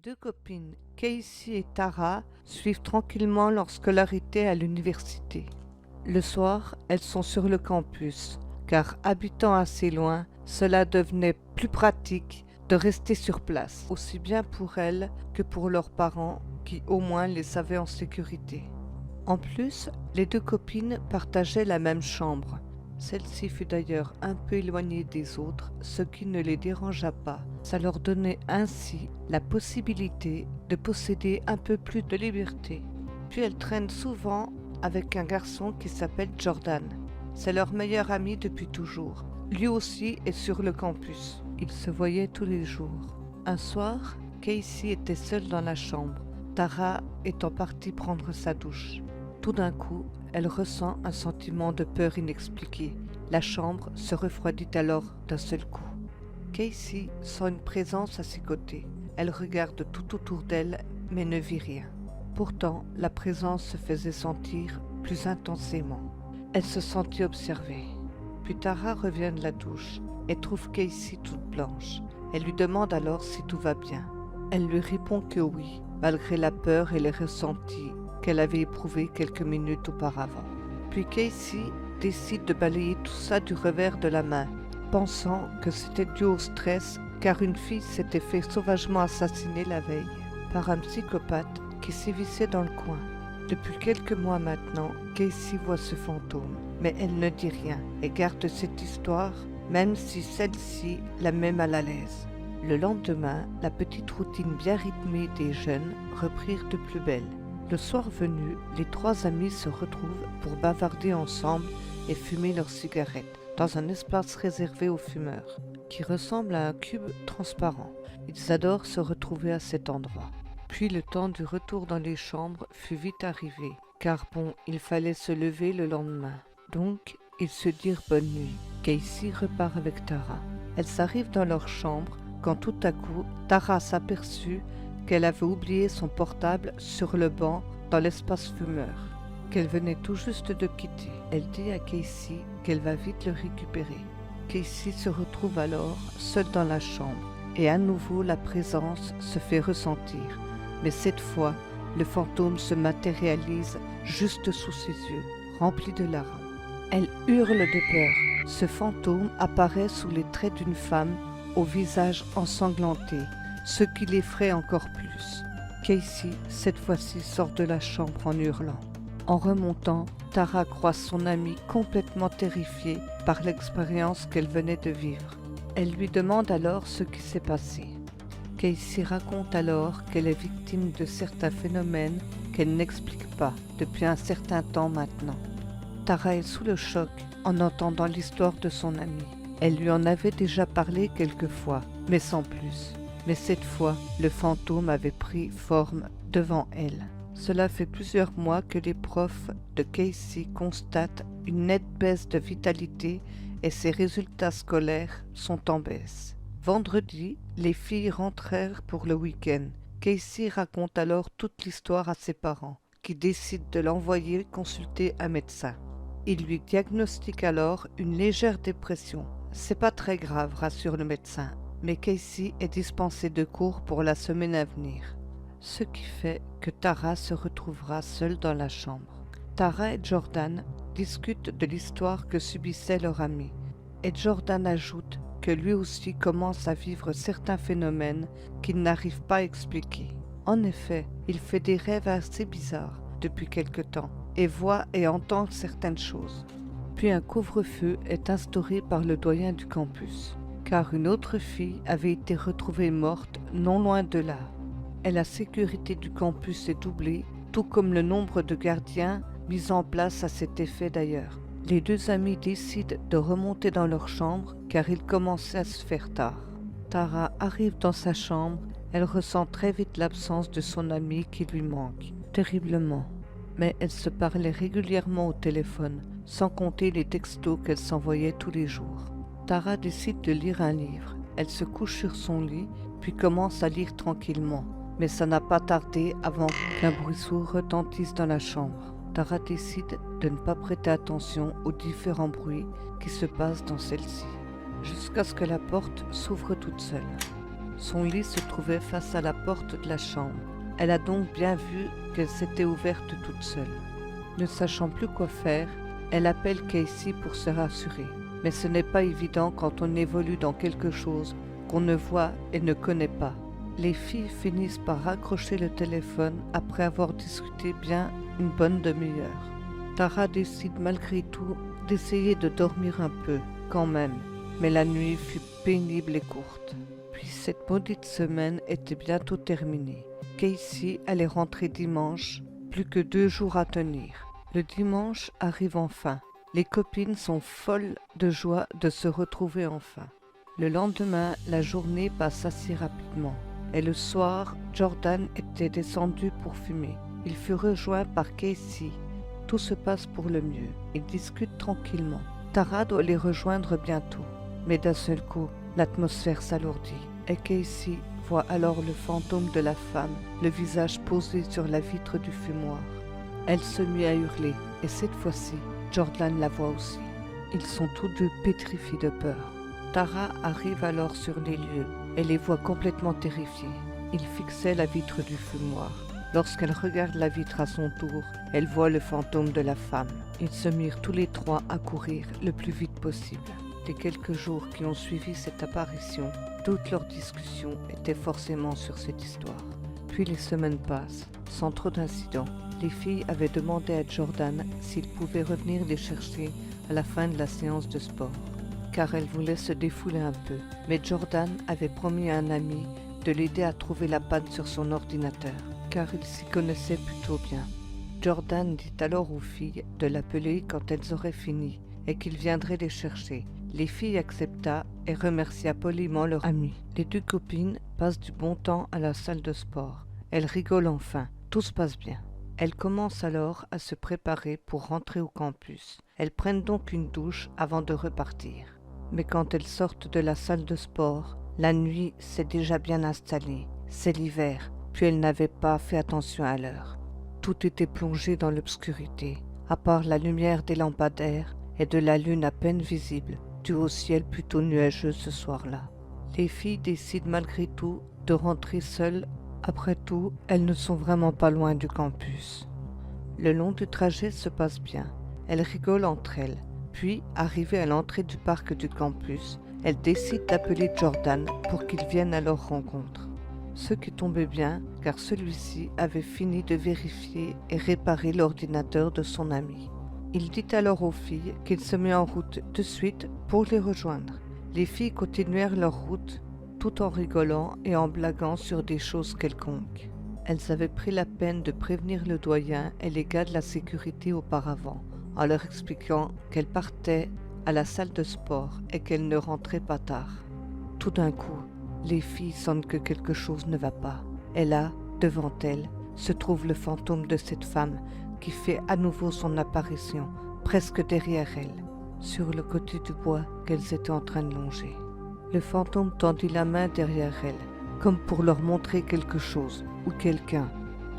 deux copines, Casey et Tara, suivent tranquillement leur scolarité à l'université. Le soir, elles sont sur le campus, car habitant assez loin, cela devenait plus pratique de rester sur place, aussi bien pour elles que pour leurs parents, qui au moins les avaient en sécurité. En plus, les deux copines partageaient la même chambre. Celle-ci fut d'ailleurs un peu éloignée des autres, ce qui ne les dérangea pas. Ça leur donnait ainsi la possibilité de posséder un peu plus de liberté. Puis elles traînent souvent avec un garçon qui s'appelle Jordan. C'est leur meilleur ami depuis toujours. Lui aussi est sur le campus. Ils se voyaient tous les jours. Un soir, Casey était seule dans la chambre, Tara étant partie prendre sa douche. Tout d'un coup, elle ressent un sentiment de peur inexpliqué. La chambre se refroidit alors d'un seul coup. Casey sent une présence à ses côtés. Elle regarde tout autour d'elle, mais ne vit rien. Pourtant, la présence se faisait sentir plus intensément. Elle se sentit observée. Puis Tara revient de la douche et trouve Casey toute blanche. Elle lui demande alors si tout va bien. Elle lui répond que oui, malgré la peur et les ressentis qu'elle avait éprouvés quelques minutes auparavant. Puis Casey décide de balayer tout ça du revers de la main, pensant que c'était dû au stress car une fille s'était fait sauvagement assassiner la veille par un psychopathe qui sévissait dans le coin. Depuis quelques mois maintenant, Casey voit ce fantôme, mais elle ne dit rien et garde cette histoire, même si celle-ci la met mal à l'aise. Le lendemain, la petite routine bien rythmée des jeunes reprirent de plus belle. Le soir venu, les trois amis se retrouvent pour bavarder ensemble et fumer leurs cigarettes dans un espace réservé aux fumeurs, qui ressemble à un cube transparent. Ils adorent se retrouver à cet endroit. Puis le temps du retour dans les chambres fut vite arrivé, car bon, il fallait se lever le lendemain. Donc, ils se dirent bonne nuit. Casey repart avec Tara. Elles arrivent dans leur chambre, quand tout à coup, Tara s'aperçut qu'elle avait oublié son portable sur le banc dans l'espace fumeur, qu'elle venait tout juste de quitter. Elle dit à Casey qu'elle va vite le récupérer. Casey se retrouve alors seule dans la chambre, et à nouveau la présence se fait ressentir. Mais cette fois, le fantôme se matérialise juste sous ses yeux, rempli de larmes. Elle hurle de peur. Ce fantôme apparaît sous les traits d'une femme au visage ensanglanté, ce qui l'effraie encore plus. Casey, cette fois-ci, sort de la chambre en hurlant. En remontant, Tara croise son amie complètement terrifiée par l'expérience qu'elle venait de vivre. Elle lui demande alors ce qui s'est passé. Casey raconte alors qu'elle est victime de certains phénomènes qu'elle n'explique pas depuis un certain temps maintenant. Tara est sous le choc en entendant l'histoire de son amie. Elle lui en avait déjà parlé quelques fois, mais sans plus. Mais cette fois, le fantôme avait pris forme devant elle. Cela fait plusieurs mois que les profs de Casey constatent une nette baisse de vitalité et ses résultats scolaires sont en baisse. Vendredi, les filles rentrèrent pour le week-end. Casey raconte alors toute l'histoire à ses parents, qui décident de l'envoyer consulter un médecin. Il lui diagnostique alors une légère dépression. C'est pas très grave, rassure le médecin, mais Casey est dispensée de cours pour la semaine à venir. Ce qui fait que Tara se retrouvera seule dans la chambre. Tara et Jordan discutent de l'histoire que subissait leur ami, et Jordan ajoute que lui aussi commence à vivre certains phénomènes qu'il n'arrive pas à expliquer. En effet, il fait des rêves assez bizarres depuis quelque temps et voit et entend certaines choses. Puis un couvre-feu est instauré par le doyen du campus, car une autre fille avait été retrouvée morte non loin de là. Et la sécurité du campus est doublée, tout comme le nombre de gardiens mis en place à cet effet d'ailleurs. Les deux amis décident de remonter dans leur chambre car il commençait à se faire tard. Tara arrive dans sa chambre, elle ressent très vite l'absence de son ami qui lui manque, terriblement. Mais elle se parlait régulièrement au téléphone, sans compter les textos qu'elle s'envoyait tous les jours. Tara décide de lire un livre. Elle se couche sur son lit, puis commence à lire tranquillement. Mais ça n'a pas tardé avant qu'un bruit sourd retentisse dans la chambre. Tara décide de ne pas prêter attention aux différents bruits qui se passent dans celle-ci, jusqu'à ce que la porte s'ouvre toute seule. Son lit se trouvait face à la porte de la chambre. Elle a donc bien vu qu'elle s'était ouverte toute seule. Ne sachant plus quoi faire, elle appelle Casey pour se rassurer. Mais ce n'est pas évident quand on évolue dans quelque chose qu'on ne voit et ne connaît pas. Les filles finissent par raccrocher le téléphone après avoir discuté bien une bonne demi-heure. Tara décide malgré tout d'essayer de dormir un peu, quand même, mais la nuit fut pénible et courte. Puis cette maudite semaine était bientôt terminée. Casey allait rentrer dimanche, plus que 2 jours à tenir. Le dimanche arrive enfin. Les copines sont folles de joie de se retrouver enfin. Le lendemain, la journée passe assez rapidement. Et le soir, Jordan était descendu pour fumer. Il fut rejoint par Casey. Tout se passe pour le mieux. Ils discutent tranquillement. Tara doit les rejoindre bientôt. Mais d'un seul coup, l'atmosphère s'alourdit. Et Casey voit alors le fantôme de la femme, le visage posé sur la vitre du fumoir. Elle se mit à hurler, et cette fois-ci, Jordan la voit aussi. Ils sont tous deux pétrifiés de peur. Tara arrive alors sur les lieux et les voit complètement terrifiés. Ils fixaient la vitre du fumoir. Lorsqu'elle regarde la vitre à son tour, elle voit le fantôme de la femme. Ils se mirent tous les trois à courir le plus vite possible. Les quelques jours qui ont suivi cette apparition, toutes leurs discussions étaient forcément sur cette histoire. Puis les semaines passent, sans trop d'incidents. Les filles avaient demandé à Jordan s'il pouvait revenir les chercher à la fin de la séance de sport, car elles voulaient se défouler un peu. Mais Jordan avait promis à un ami de l'aider à trouver la panne sur son ordinateur, car il s'y connaissait plutôt bien. Jordan dit alors aux filles de l'appeler quand elles auraient fini et qu'il viendrait les chercher. Les filles accepta et remercia poliment leur ami. Les 2 copines passent du bon temps à la salle de sport. Elles rigolent enfin, tout se passe bien. Elles commencent alors à se préparer pour rentrer au campus. Elles prennent donc une douche avant de repartir. Mais quand elles sortent de la salle de sport, la nuit s'est déjà bien installée. C'est l'hiver, puis elles n'avaient pas fait attention à l'heure. Tout était plongé dans l'obscurité, à part la lumière des lampadaires et de la lune à peine visible, due au ciel plutôt nuageux ce soir-là. Les filles décident malgré tout de rentrer seules. Après tout, elles ne sont vraiment pas loin du campus. Le long du trajet se passe bien. Elles rigolent entre elles. Puis, arrivées à l'entrée du parc du campus, elles décident d'appeler Jordan pour qu'il vienne à leur rencontre. Ce qui tombait bien, car celui-ci avait fini de vérifier et réparer l'ordinateur de son ami. Il dit alors aux filles qu'il se met en route de suite pour les rejoindre. Les filles continuèrent leur route tout en rigolant et en blaguant sur des choses quelconques. Elles avaient pris la peine de prévenir le doyen et les gars de la sécurité auparavant, en leur expliquant qu'elles partaient à la salle de sport et qu'elles ne rentraient pas tard. Tout d'un coup, les filles sentent que quelque chose ne va pas. Et là, devant elles, se trouve le fantôme de cette femme qui fait à nouveau son apparition, presque derrière elles, sur le côté du bois qu'elles étaient en train de longer. Le fantôme tendit la main derrière elles, comme pour leur montrer quelque chose ou quelqu'un.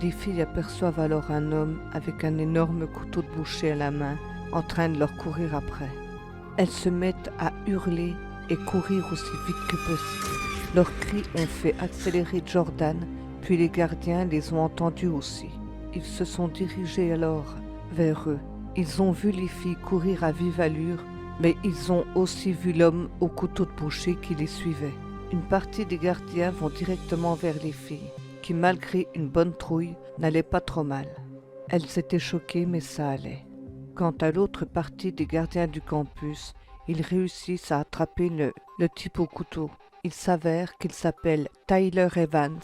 Les filles aperçoivent alors un homme avec un énorme couteau de boucher à la main, en train de leur courir après. Elles se mettent à hurler et courir aussi vite que possible. Leurs cris ont fait accélérer Jordan, puis les gardiens les ont entendus aussi. Ils se sont dirigés alors vers eux. Ils ont vu les filles courir à vive allure, mais ils ont aussi vu l'homme au couteau de boucher qui les suivait. Une partie des gardiens vont directement vers les filles, qui malgré une bonne trouille, n'allaient pas trop mal. Elles étaient choquées, mais ça allait. Quant à l'autre partie des gardiens du campus, ils réussissent à attraper le type au couteau. Il s'avère qu'il s'appelle Tyler Evans.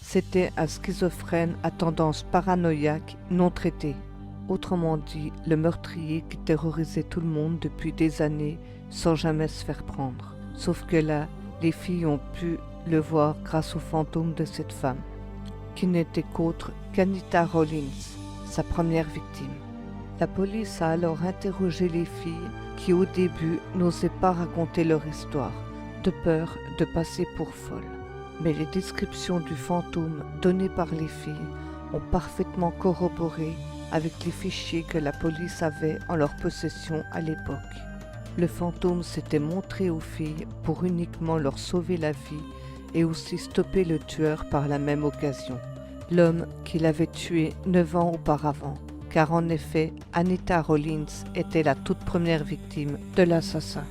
C'était un schizophrène à tendance paranoïaque non traité. Autrement dit, le meurtrier qui terrorisait tout le monde depuis des années sans jamais se faire prendre. Sauf que là, les filles ont pu le voir grâce au fantôme de cette femme, qui n'était qu'autre qu'Anita Rollins, sa première victime. La police a alors interrogé les filles qui au début n'osaient pas raconter leur histoire, de peur de passer pour folles. Mais les descriptions du fantôme données par les filles ont parfaitement corroboré avec les fichiers que la police avait en leur possession à l'époque. Le fantôme s'était montré aux filles pour uniquement leur sauver la vie et aussi stopper le tueur par la même occasion, l'homme qu'il avait tué 9 ans auparavant, car en effet, Anita Rollins était la toute première victime de l'assassin.